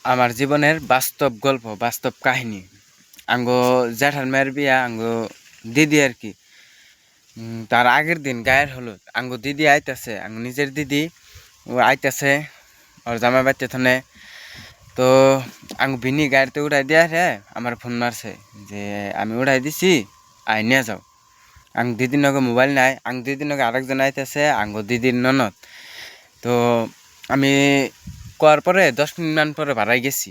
আমার জীবনের বাস্তব গল্প, বাস্তব কাহিনী। আঙ্গো জ্যাঠার মেয়ের বিয়া, আঙ্গো দিদি আর কি। তার আগের দিন গায়ের হলুদ। আঙ্গো দিদি আইতাছে, আঙ্গো নিজের দিদি ও আইতাছে ওর জামাই বাচ্চা থানে। তো আঙ্গো ভিনি গাড়িতে উড়াই দিয়া রে আমার ফোন মারছে যে আমি উড়াই দিছি, আই নিয়ে যাও। আঙ্গ দিদির নগে মোবাইল নাই, আঙ্গ দিদির নগে আরেকজন আইতাছে, আঙ্গো দিদির ননদ। তো আমি কোয়ার পরে 10 মিনিট মান পরে ভাড়াই গেছি।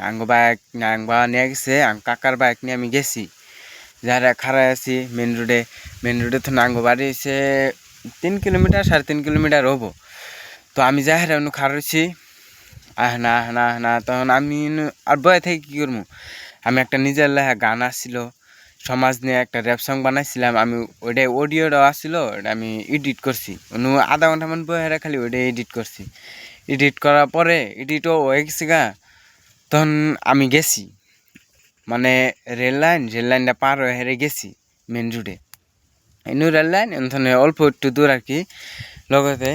আঙ্গ বাইক আঙ্গবা নিয়ে গেছে, আঙ্গ কাকার বাইক নিয়ে আমি গেছি। যারা খাড়ায় আছি মেন রোডে তো আঙ্গ বাড়ি এসে 3 কিলোমিটার 3.5 কিলোমিটার হবো। তো আমি যাই হারে খাড়াইছি, আহ না তখন আমি আর বয়ে থেকে কী করবো। আমি একটা নিজের লেখা গান আসছিল, সমাজ নিয়ে একটা র্যাপ সং বানাইছিলাম। আমি ওইটাই অডিওটাও আসছিল, ওটা আমি এডিট করছি। আধা ঘন্টা মান বয়ে হারে খালি ওইটাই এডিট করছি। এডিট করার পরে এডিটও হয়ে গেছে গা। তখন আমি গেছি, মানে রেল লাইনটা পার হয়ে হেরে গেছি মেন রোডে। রেল লাইন এখানে অল্প একটু দূর আর কি। লগতে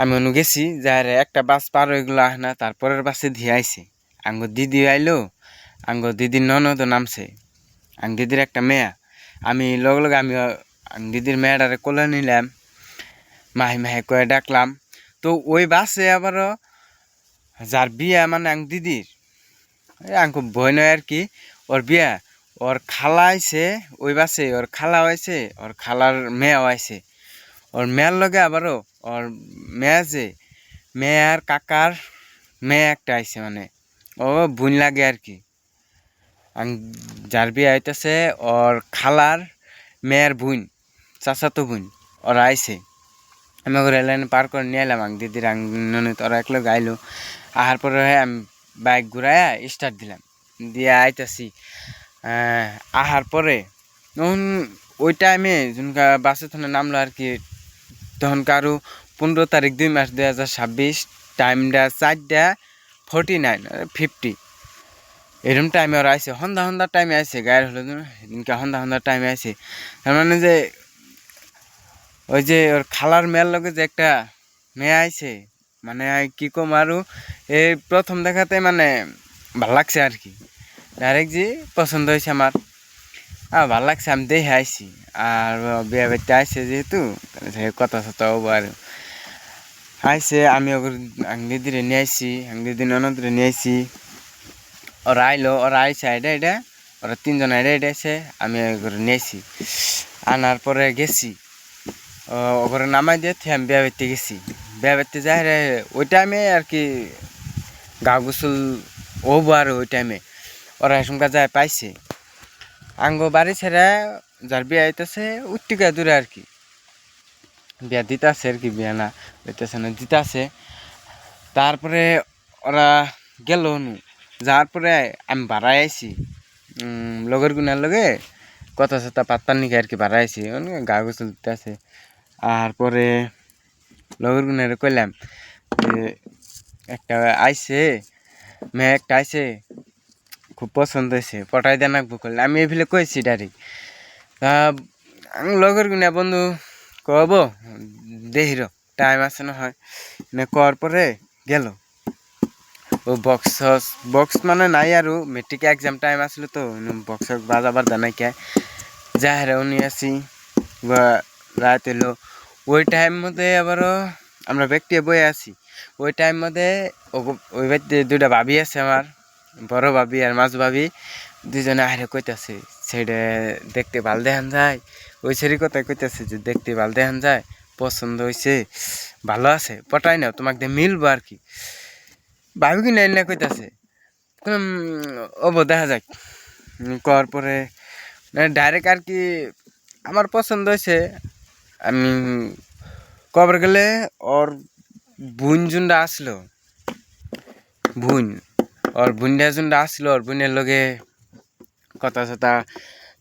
আমি গেছি যার একটা বাস পার হয়ে গেলো না, তারপরের বাসে দিয়ে আইছে। আঙ্গ দিদি আইলো, আঙ্গ দিদির ননদও নামছে, আঙ্গ দিদির একটা মেয়া। আমি লগে আমি দিদির মেয়েটারে কোলে নিলাম, মাহে করে ডাকলাম। তো ওই বাসে আবারও যার বিয়া, মানে আঙ্গ দিদির আঙ্ক বই নয় আর কি, ওর বিয়া, ওর খালা আইছে ওই বাসে, ওর খালা হয়েছে, ওর খালার মেয়াও আইছে। ওর মেয়ার লগে আবারও ওর মেয়া যে মেয়ার কাকার মেয়ে একটা আইছে, মানে ও বোন লাগে আর কি। যার বিয়া হইতেছে ওর খালার মেয়ের বোন, চাচাতো বোন, ওরা আইছে। আমি রেল লাইন পার করে নিয়ে এলাম। দিদির ননদ ওরা একলো গাইলো। আহার পরে আমি বাইক ঘুরাইয়া স্টার্ট দিলাম, দিয়ে আইতাছি। আহার পরে তখন ওই টাইমে যখনকা বাসে থানে নামলো আর কি, তখন কারো 15 তারিখ 2 মাস 2026, টাইমটা 4:49 50 এরকম টাইমে ওরা আইসে। সন্ধ্যা টাইমে আইসে, গায়ের হলো দিনকে সন্ধ্যা টাইমে আইসে। তার মানে যে ওই যে ওর খালার মেয়ের লগে যে একটা মেয়ে আইছে, মানে কি কম আরো এই প্রথম দেখাতে মানে ভাল লাগছে আর কি। ডাইরেক্ট যে পছন্দ হয়েছে আমার, ভাল লাগছে, আমি দেখে আইসি। আর বিয়ে বাড়িতে আইসে যেহেতু কথা সতা হবো আর আইসে। আমি ওর দিদিরে নিয়ে আইসি, দিদি ননদরে নিয়ে আইসি। ওরা আইলো, ওরা আইসে এটা ওরা 3জন এটা আইসে, আমি ওগুলো নিয়েছি। আনার পরে গেছি ওগুলো নামাই দিয়ে আমি বিয়ে বাড়িতে গেছি। বিয়ে বাড়িতে যাই রে ওই টাইমে আর কি গা গোসল হবো, আর ওই টাইমে ওরা এসঙ্কা যায় পাইছে। আঙ্গ বাড়ি ছেড়ে যার বিয়ে হইতেছে উত্তিকা দূরে আর কি, বিয়া দিতেছে আর কি, বিয়া না হইতেছে না দিতেছে। তারপরে ওরা গেল যাওয়ার পরে আমি ভাড়াই আইছি লগের গুনার লগে কথা সতা পাত্তার নিকে আর কি ভাড়াই আইছি, গা গোসল দিতেছে। আর পরে লগের গুনারে কইলাম যে একটা আইছে মেয়ে, একটা আইছে, খুব পছন্দ হয়েছে, পটাই দেন রাখবো করলে। আমি এফিলে কইছি ডাইরেক্ট। লগের গুনা বন্ধু কব দেহির টাইম আছে না হয় না, কর পরে গেল ও বক্স মানে নাই, আর মেট্রিক এক্সাম টাইম আসলো তো বক্স বাজাবার জানাই কে যা হেরে উনি আসি রাত এলো। ওই টাইম মধ্যে আবারও আমরা ব্যক্তি বয়ে আছি। ওই টাইম মধ্যে ওই বাড়িতে 2টা ভাবি আছে আমার, বড় ভাবি আর মাঝ ভাবি, 2জনে আরে কইতাছে সেটা দেখতে ভাল দেখান যায়। ওই সেরি কথাই কইতাছে যে দেখতে ভাল দেখান যায়, পছন্দ হয়েছে, ভালো আছে, পটাই না তোমাকে দিয়ে মিলবো আর কি। ভাবি কি না কইতাছে দেখা যাক। করার পরে ডাইরেক্ট আর কি আমার পছন্দ হয়েছে। আমি কবার গেলে ওর বোন জুনটা আসলো, ওর বোনটা জুনটা আসলো, ওর বোনের লগে কথা সতা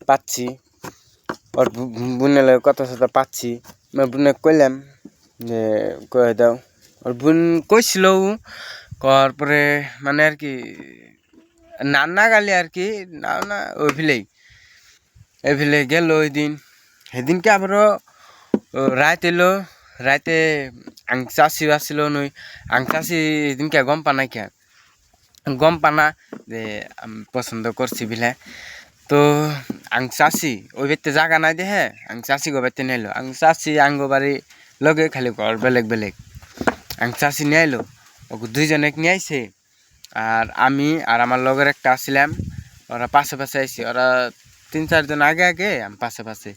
পাচ্ছি, ওর বোনের লগে কথা সতা পাচ্ছি। বোনে কইলাম যে কয়ে দাও, ওর বোন কইছিল। করার পরে মানে আর কি নান্না গালি আর কি, না ওই ফিলে গেল ওই দিন। সেদিনকে আবারও রাত এলো, রাতে চাষি আসছিল নই। চাষি সেদিনকে গম পা নাই কে গম পানা যে আমি পছন্দ করছি বিলে। তো আং চাষি ওই বাড়িতে জায়গা নাই দেখে আং চাষি গো বাড়িতে নিয়ে এলো। আং চাষি আঙ্গ বাড়ি লগে খালি ঘর বেলেগ বেলেগ। আং চাষি নিয়ে এলো ওকে দুইজনে নিয়ে আইছে। আর আমি আর আমার লগের একটা আসছিলাম, ওরা পাশে পাশে আইসি। ওরা 3-4 জন আগে আগে আমি পাশে পাশে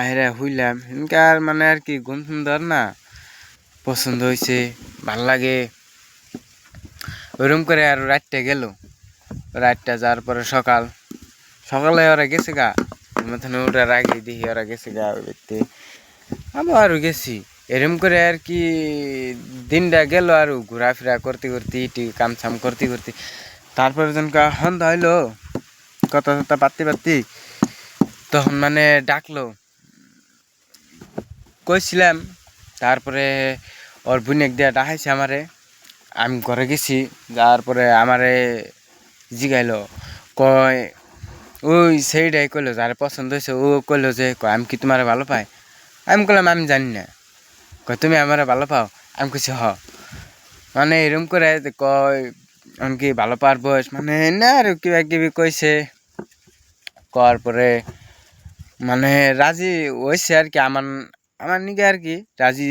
হেরে হুইলাম আর মানে আর কি ঘুম সুন্দর না, পছন্দ হয়েছে, ভাল লাগে। ওইরকম করে আর রাতটা গেল। রাতটা যাওয়ার পরে সকালে ওরা গেছে গা, মাথানে ওটার আগে দেখি ওরা গেছে গা ওই ব্যক্তি। আমিও আরও গেছি। এরম করে আর কি দিনটা গেল আর ঘোরাফেরা করতে করতে ইটি কামছাম করতে করতে। তারপরে যখন সন্ধ্যা হইলো কথা টথা পাতি পাতি, তখন মানে ডাকলো, কইছিলাম। তারপরে ওর বুনেক দিয়া ডাকাইছে আমারে। আমি ঘরে গেছি, যাওয়ার পরে আমারে জিগাইলো, কয় ওই সেইটাই কইলো যারা পছন্দ হয়েছে। ও কইলো যে আমি কি তোমার ভালো পাই? আমি কইলাম আমি জানি না। কয় তুমি আমার ভালো পাও? আমি কইছি হ। মানে এরকম করে কয় কি ভালো পাওয়ার বয়স মানে না আর কিবা কিবি কইছে। করার পরে মানে রাজি হয়েছে আর কি, আমার আমার নিকে আর কি রাজি।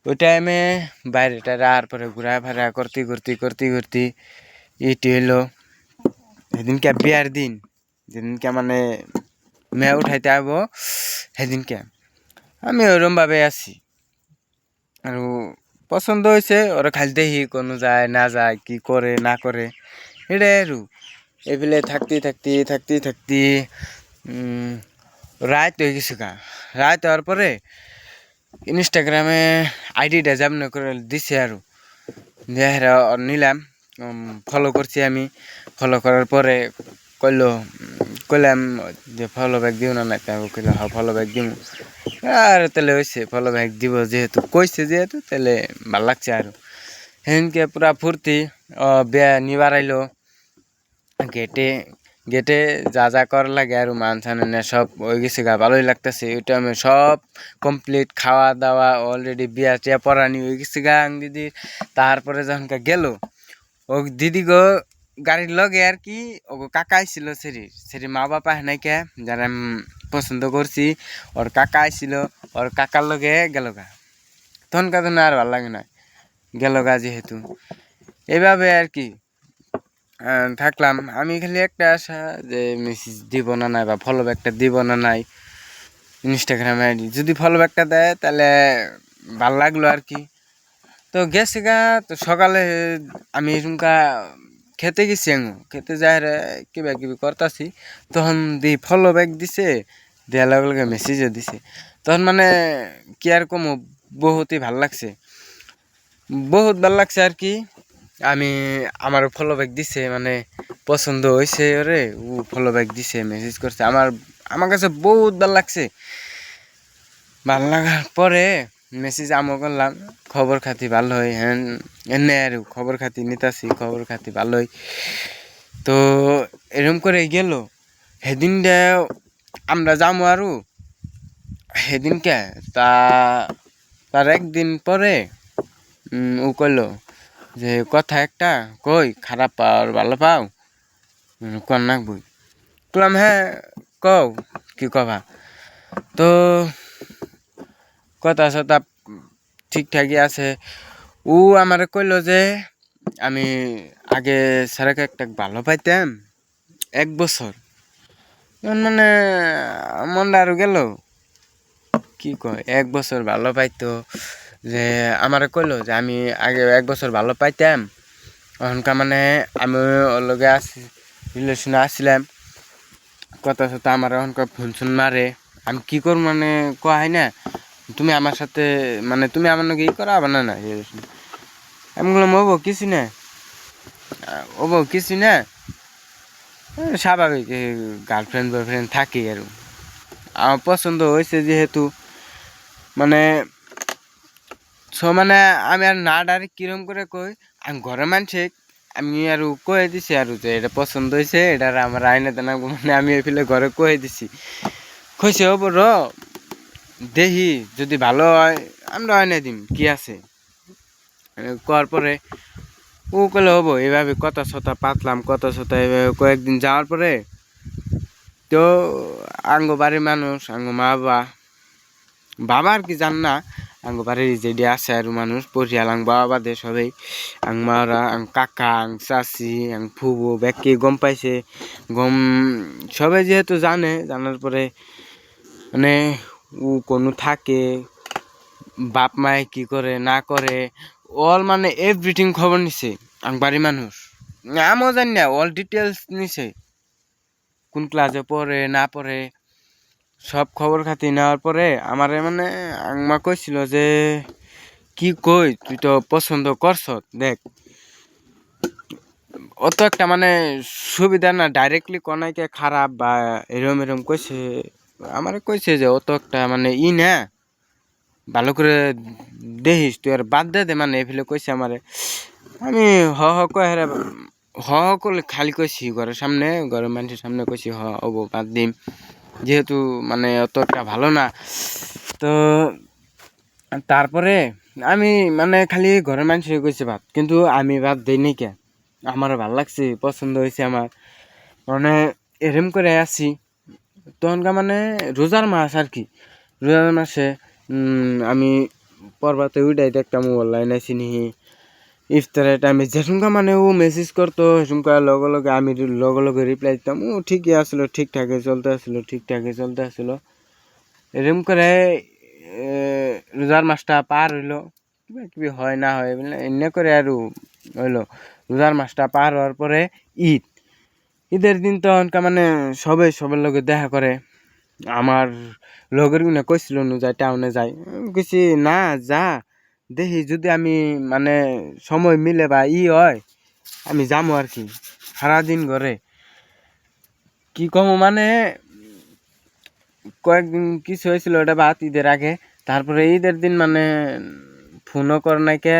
ওই টাইমে বাইরে টাইরে আর পরে ঘুরা ফেরা করতে করতে করতে করতে ইটি হইলো সেদিনকে বিয়ার দিন, যেদিনকে মানে মেয়ে উঠাইতে আইব সেদিনকে আমি ওরমভাবে আছি। আর পছন্দ হয়েছে, ওরা খালি দেখি কোনো যায় না যায়, কি করে না করে এটাই আর এগুলো থাকতে থাকতে থাকতে থাকতে রাত হয়ে গেছে গা। রাত হওয়ার পরে ইনস্টাগ্রামে আইডিটা যেমন করে দিছে আর নিলাম, ফলো করছি আমি। ফলো করার পরে কইলাম যে ফলো ব্যাক দিও না, তাই কইলাম হ্যাঁ ফলো ব্যাক দিব। আর তাহলে হয়েছে ফলো ব্যাক দিব, যেহেতু কইছে যেহেতু তাহলে ভাল লাগছে। আর সেদিনকে পুরা ফুর্তি। বিয়া নিবার আইলো গেটে গেটে যা যা করার লাগে আর মানসানে সব হয়ে গেছে গা, ভালোই লাগতেছে। ওইটা আমি সব কমপ্লিট, খাওয়া দাওয়া অলরেডি, বিয়া টিয়া পরানি হয়ে গেছে গা দিদির। তারপরে যখন গেল ও দিদি গো গাড়ির লগে আর কি ও কাকা আইছিল, সেরির মা বাপা হেনাইকে যারা পছন্দ করছি, ওর কাকা আইছিল, ওর কাকার লগে গেল গা। তখনকার জন্য আর ভালো লাগে না, গেল গা যেহেতু। এইভাবে আর কি থাকলাম। আমি খালি একটা আশা যে মেসেজ দিব না নাই বা ফলো ব্যাকটা দিব না নাই ইনস্টাগ্রামে আইডি। যদি ফলো ব্যাকটা দেয় তাহলে ভাল লাগলো আর কি। তো গেছে গা। তো সকালে আমি এরকমকা খেতে গেছি, খেতে যাই কিবা কিবি করতাছি, তখন দি ফলো ব্যাক দিছে, দেওয়ার লগে লগে মেসেজও দিছে। তখন মানে কি আর কম, বহুতই ভাল লাগছে, বহুত ভাল লাগছে আর কি। আমি আমার ফলো ব্যাক দিছে, মানে পছন্দ হয়েছে ওরে, ও ফলো ব্যাক দিছে, মেসেজ করছে। আমার কাছে বহুত ভাল লাগছে। ভাল লাগার পরে মেসেজ আমও করলাম, খবর খাতি ভালোই, হ্যাঁ এনে আর খবর খাতি নিতাছি, খবর খাতি ভালোই। তো এরকম করে গেল সেদিনটা আমরা যাবো আরও সেদিনকে। তার একদিন পরে ও কইলো যে কথা একটা কই, খারাপ পাও আর ভালো পাও কর না বই। বললাম হ্যাঁ কও, কি কবা। তো কথা সতা ঠিকঠাকই আছে। ও আমার কইলো যে আমি আগে স্যারকে একটা ভালো পাইতাম 1 বছর, মানে মনটা আরো গেল। কি কয় 1 বছর ভালো পাইতো, যে আমার কইলো যে আমি আগে 1 বছর ভালো পাইতাম, ওখানকার মানে আমি ওর লগে রিলেশনে আসছিলাম। কথা সতা আমার ওখানকার ফোন শুন মারে, আমি কি করব মানে কোয়া হয় না, তুমি আমার সাথে মানে তুমি আমার লগে ই করা আবার না রিলেশন। আমি বললাম ও কিছু না, ও কিছু না, স্বাভাবিক গার্লফ্রেন্ড বয়ফ্রেন্ড থাকি আর আমার পছন্দ হয়েছে যেহেতু, মানে মানে আমি আর না ডাইরেক্ট কিরম করে কই, আমি ঘরে মানছে আমি আর কয়ে দিছি আর যে এটা পছন্দ হয়েছে, এটা আমার আইনে দেনা, মানে আমি এফিলে ঘরে কয়ে দিছি। কইছে ও বড় দেখি যদি ভালো হয় আমরা আইনে দিম, কি আছে। করার পরে ও কলে হবো এইভাবে কথা সথা পাতলাম, কথা সথা এইভাবে কয়েকদিন যাওয়ার পরে তো আঙ্গ বাড়ির মানুষ, আঙ্গ মা বাবা, বাবা আর কি জান না, আঙ্গ বাড়ির যেটি আছে আর মানুষ পরিয়াল আং বাবা বাদে সবাই, আং মারা, আং কাকা, আং চাচি, আং ফুবো ব্যাগকে গম পাইছে, গম সবাই যেহেতু জানে, জানার পরে মানে ও কোনো থাকে, বাপ মায়ে কি করে না করে, অল মানে এভরিথিং খবর নিছে আং বাড়ির মানুষ। আমিও জানি না, অল ডিটেলস নিছে, কোন ক্লাসে পড়ে না পড়ে সব খবর খাতি নেওয়ার পরে আমারে মানে আংমা কইছিল যে কি কই তুই তো পছন্দ করছ, দেখ অত একটা মানে সুবিধা না, ডাইরেক্টলি কোনাইকে খারাপ বা এরম এরম কইছে, আমারে কইছে যে অত একটা মানে না, ভালো করে দেখিস তুই আর বাদ দে মানে এফিলে কইছে আমারে। আমি হ হ কয়ে হেরা হ হ করলে খালি কইছি, ঘরের সামনে, ঘরের মানুষের সামনে কইছি হ হবো বাদ দিম, যেহেতু মানে অতটা ভালো না। তো তারপরে আমি মানে খালি ঘরের মানুষের কইছি বাদ, কিন্তু আমি বাদ দিই নি কে, আমার ভাল লাগছে, পছন্দ হয়েছে আমার, মানে এরম করে আছি। তখনকার মানে রোজার মাস আর কি, রোজার মাসে আমি পর্বাতে উইটাই দেখতাম অনলাইন আছি নি, ইফতারের টাইমে যেসুমকা মানে ও মেসেজ করতো সেসুমকা লগে লগে আমি লগে লগে রিপ্লাই দিতাম, ও ঠিকই আসলো, ঠিকঠাকই চলতে আসলো, ঠিকঠাকই চলতে আসলো। এরকম করে রোজার মাসটা পার হইলো, কিবা কিবি হয় না হয় বলে এমনি করে আর হইলো। রোজার মাসটা পার হওয়ার পরে ঈদ, ঈদের দিন তো অনকা মানে সবাই সবার লগে দেখা করে। আমার লগের গুনা কইছিল নু যাই টাউনে যাই, কইছি না যা, দেখি যদি আমি মানে সময় মিলে বা হয় আমি যাবো আর কি, সারাদিন ঘরে কি কমো মানে কয়েকদিন কিছু হয়েছিল ওটা বাদ ঈদের আগে। তারপরে ঈদের দিন মানে ফোনও কর নাই কে,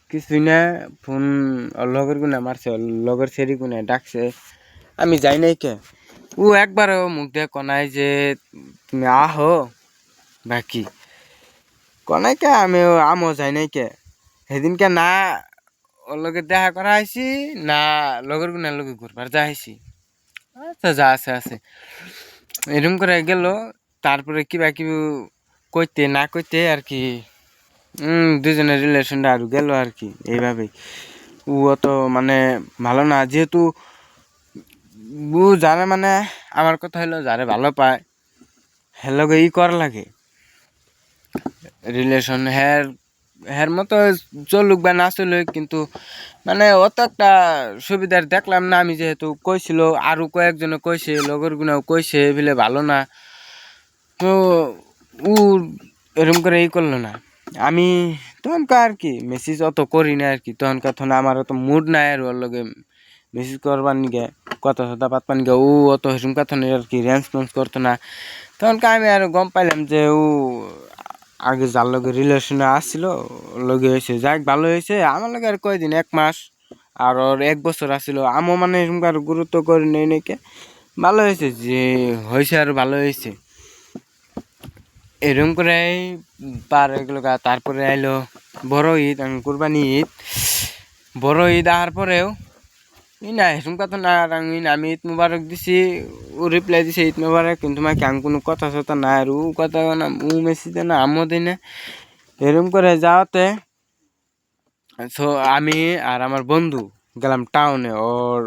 কিছুই না, ফোন লগের গুনা মারছে, লগের সেরি গুনা ডাকছে, আমি যাই নাই কে। ও একবারও মুখ দিয়ে কনাই যে তুমি আহো বাকি কনাই কে, আমি আমও যাই নাই কে, সেদিনকে না ওর লগে দেখা করা হয়েছি, না লগের গুনার লগে ঘুরবার যা হয়েছি। আচ্ছা যা আছে আছে এরকম করে গেল। তারপরে কিবা কিবি কইতে না কইতে আর কি দুজনের রিলেশনটা আর গেল আর কি এইভাবেই। ও অত মানে ভালো না, যেহেতু ও যারে মানে আমার কথা হলো যারে ভালো পায় হের লগে করা লাগে রিলেশন, হ্যার হ্যার মতো চলুক বা না চলুক, কিন্তু মানে অত একটা সুবিধার দেখলাম না আমি, যেহেতু কইছিল আরও কয়েকজনে কইছে, লগর গুনাও কইছে বলে ভালো না, তো ও এরকম করে করলো না। আমি তখনকার আর কি মেসেজ অত করি না আর কি, তখনকার তখন আমার অত মুড নাই আর ওর লগে মেসেজ করবার নিগে, কথা কথা পাতবার নিগে ও অত হেসুম কথা আর কি রেসপন্স করতো না। তখনকার আমি আর গম পাইলাম যে ও আগে যার লগে রিলেশনে আসছিল লগে হয়েছে, যাক ভালো হয়েছে। আমার লগে আর কয়দিন, 1 মাস, আর ওর 1 বছর আসছিল, আমও মানে এরকম গুরুত্ব করে নেই নাকি, ভালো হয়েছে যে হয়েছে আর ভালো হয়েছে। এরকম করে পার হয়ে গেল। তারপরে আইলো বড় ঈদ, কুরবানি ঈদ। বড় ঈদ আসার পরেও না এরকম কথা না, আমি ঈদ মুবারক দিছি, ও রিপ্লাই দিছে ঈদ মুবারক, কিন্তু মাকে আমি কোনো কথা সথা না, আর ও কথা না, ও মেসেজ দেয় না, আমিও দিই না। এরকম করে যাওয়াতে সো আমি আর আমার বন্ধু গেলাম টাউনে, ওর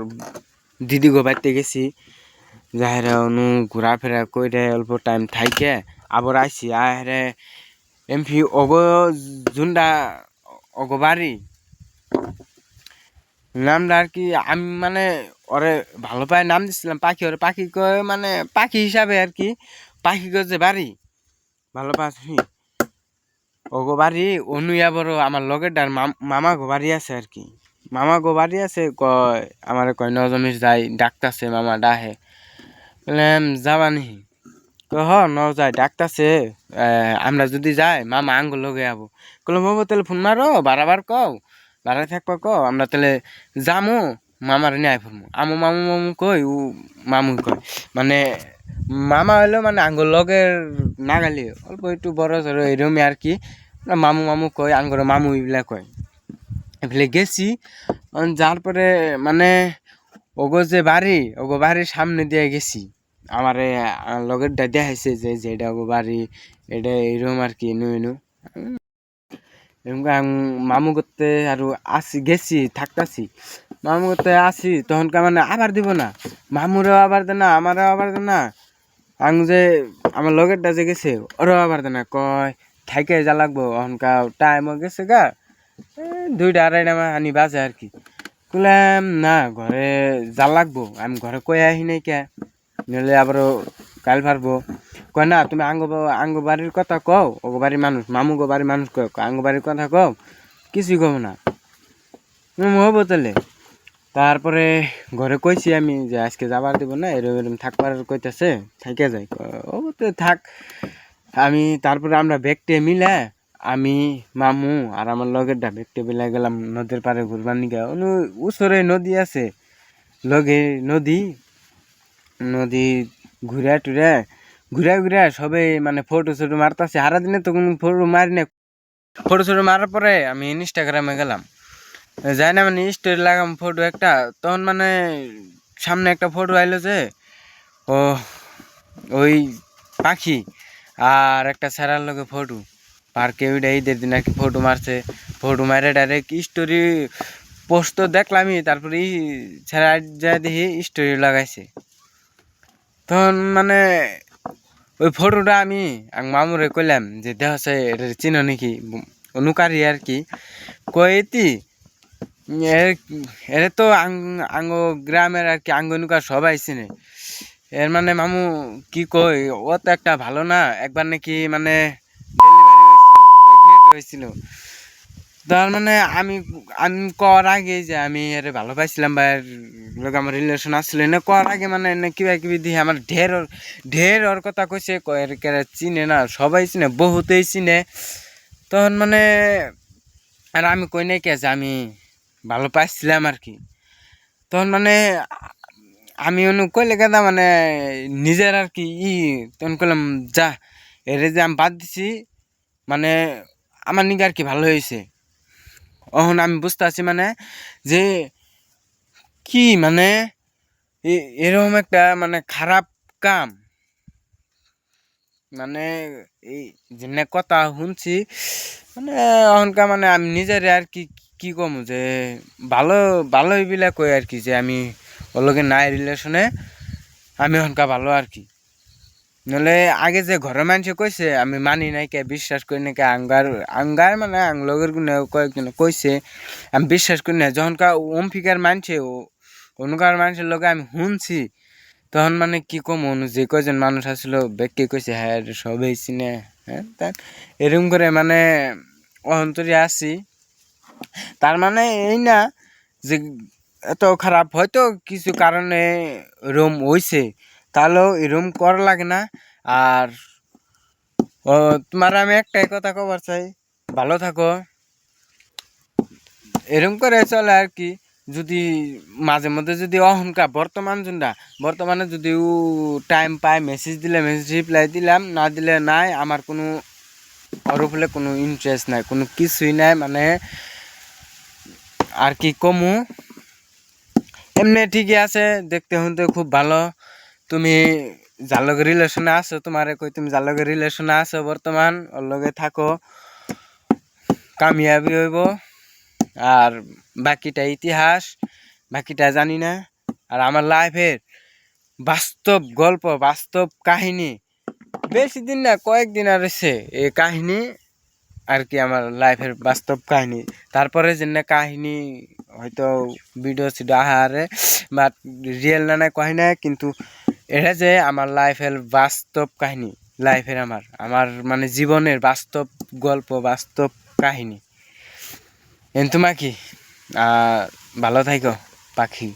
দিদি গো বাড়িতে গেছি, যাহেরা অনু ঘোরাফেরা করে অল্প টাইম থাইকে আবার আইসি। আরে এমপি অগ জুন্ডা অগ বাড়ি নামটা আর কি, আমি মানে ওরে ভালো পায় নাম দিছিলাম পাখি, ওরে পাখি কয় মানে পাখি হিসাবে আর কি, পাখি যে বাড়ি ভালো পাচ্ছি অগ বাড়ি অনুয়া বড় আমার লগের ডার মামা গো বাড়ি আছে আর কি, মামা গো বাড়ি আছে, কয় আমার কয় নজমিস যাই ডাকতাছে মামা ডাহে, বললাম যাবা নি, হ ন যাই ডাকতাছে, আমরা যদি যাই মামা আঙ্গুল লগে আবো। কলম বাবু তাহলে ফোন মারো বারাবার কও, বাড়াই থাকবা কও, আমরা তাহলে যামু মামার নিয়ে আই ফেলমু। আমু মামু মামু কই, ও মামু কয় মানে মামা হইলো মানে আঙ্গুল লগের নাগালি অল্প একটু বড় সড়ো এরমই আর কি, মামু মামু কয়, আঙ্গুর মামু এইগুলা কয়। এফেলে গেছি যার পরে মানে ওগো বাড়ির সামনে দিয়ে গেছি আমারে লগেরটা দেখাইছে যে এটা ওগো বাড়ি এটা এইরকম আর কি এনু এনু মামু করতে আর গেছি থাকতাছি মামু করতে আসি তখনকার মানে আবার দিব না মামুরেও আবার দে না আমারও আবার দে না যে আমার লগেরটা যে গেছে ওরও আবার দে না কয় থাইকে যা লাগবো অহনকা টাইমও গেছে গা 2টা 2:30 আনি বাজে আর কি কইলাম না ঘরে যা লাগবো আমি ঘরে কয়ে আহি নাই কে নইলে আবারও কাল পারবো কয় না তুমি আঙ্গ বাড়ির কথা কও ওগো বাড়ির মানুষ মামুগো বাড়ির মানুষ কয় আঙ্গ বাড়ির কথা কও কিছুই কব না হবো তাহলে তারপরে ঘরে কইছি আমি যে আজকে যাবার দিব না এরম এরম থাকবার কইতাছে থাইকে যাই ও তো থাক আমি তারপরে আমরা ব্যাগটে মিলে আমি মামু আর আমার লগেরটা ব্যাগটে মিলে গেলাম নদীর পাড়ে ঘুরবার নিকে উসরে নদী আছে লগে নদী ঘুরে টুরে ঘুরে সবে মানে ফটো ছটো মারতাছে সারা দিনে তো কোনো ফটো মারি না ফটো ছটো মারার পরে আমি ইনস্টাগ্রামে গেলাম যাই না মানে স্টোরি লাগাম ফটো একটা তখন মানে সামনে একটা ফটো আইলো যে ও ওই পাখি আর একটা স্যারার লগে ফটো পার্কে ওইটা ঈদের দিন আর কি ফটো মারছে ফটো মারে ডাইরেক্ট স্টোরি পোস্ট তো দেখলামই তারপরে স্যারা যা দেখি স্টোরি লাগাইছে তখন মানে ওই ফটোটা আমি মামুরে কইলাম যে দেখ এটা চিনো নাকি অনুকারি আর কি কইতি এর তো আঙ্গ গ্রামের আর কি আঙ্গ অনুকার সবাই চিনে এর মানে মামু কি কই ও তো একটা ভালো না একবার নাকি মানে ডেলিভারি হয়েছিল প্রেগনেন্ট হয়েছিল তার মানে আমি আমি কর আগে যে আমি এর ভালো পাইছিলাম বা লোক আমার রিলেশন আসছিল না কর আগে মানে কিবা কিবি দিয়ে আমার ঢের ওর কথা কইছে চিনে না সবাই চিনে বহুতেই চিনে তখন মানে আর আমি কই নাই কে যে আমি ভালো পাইছিলাম আর কি তখন মানে আমি অনু কইলে গেদা মানে নিজের আর কি তখন কইলাম যা এরে যে আমি বাদ দিছি মানে আমার নিকে আর কি ভালো হয়েছে এখন আমি বুঝতে আছি মানে যে কি মানে এরকম একটা মানে খারাপ কাম মানে এই যে কথা শুনছি মানে এখনকার মানে আমি নিজের আর কি কি কম যে ভালোই বিলা কই আর কি যে আমি ওর লগে নাই রিলেশনে আমি এখনকার ভালো আর কি নলে আগে যে ঘরের মানুষে কইছে আমি মানি নাই কে বিশ্বাস করি না কে আঙ্গার মানে লগের গুনে কয়েকজন কইছে আমি বিশ্বাস করি না যখনকার অম্ফিকার মানছে অনুকার মানুষের লগে আমি শুনছি তখন মানে কি কম যে কয়জন মানুষ আসলো ব্যক্তি কইছে হ্যাঁ সবাই চিনে হ্যাঁ এরকম করে মানে অন্তরে আসি তার মানে এই না যে এত খারাপ হয়তো কিছু কারণে রুম হইছে তাহলেও এরম করা লাগে না আর তোমার আমি একটাই কথা কবার চাই ভালো থাকো এরম করে চলে আর কি যদি মাঝে মধ্যে যদি অহংকার বর্তমানে যদি টাইম পায় মেসেজ দিলে মেসেজ রিপ্লাই দিলাম না দিলে নাই আমার কোনো ওর উপরে কোনো ইন্টারেস্ট নাই কোনো কিছুই নাই মানে আর কি কমু এমনি ঠিকই আছে দেখতে শুনতে খুব ভালো তুমি যার লগে রিলেশনে আছো তোমারে কই তুমি যার লগে রিলেশনে আছো বর্তমান ওর লগে থাকো কামিয়াবি হইব আর বাকিটা ইতিহাস বাকিটা জানি না আর আমার লাইফের বাস্তব গল্প বাস্তব কাহিনী বেশি দিন না কয়েকদিন আর এসে এই কাহিনী আর কি আমার লাইফের বাস্তব কাহিনী তারপরে যে না কাহিনী হয়তো ভিডিও সিডিও আহারে বা রিয়েল না কয় না কিন্তু এটা যে আমার লাইফের বাস্তব কাহিনী লাইফের আমার মানে জীবনের বাস্তব গল্প বাস্তব কাহিনী তোমার কি ভালো থাকো পাখি।